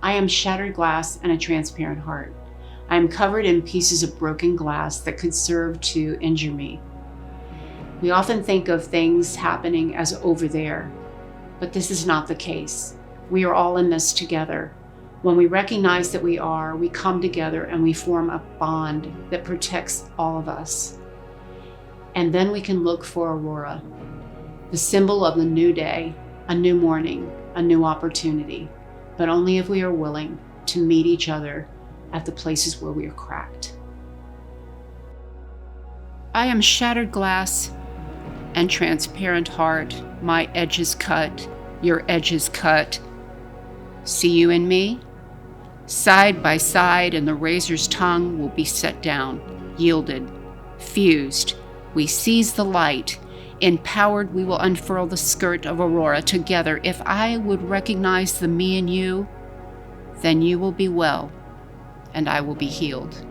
I am shattered glass and a transparent heart. I am covered in pieces of broken glass that could serve to injure me. We often think of things happening as over there, but this is not the case. We are all in this together. When we recognize that we are, we come together and we form a bond that protects all of us. And then we can look for Aurora, the symbol of the new day, a new morning, a new opportunity, but only if we are willing to meet each other at the places where we are cracked. I am shattered glass and transparent heart, my edges cut, your edges cut. See you and me? Side by side, and the razor's tongue will be set down, yielded, fused. We seize the light. Empowered, we will unfurl the skirt of Aurora together. If I would recognize the me in you, then you will be well, and I will be healed.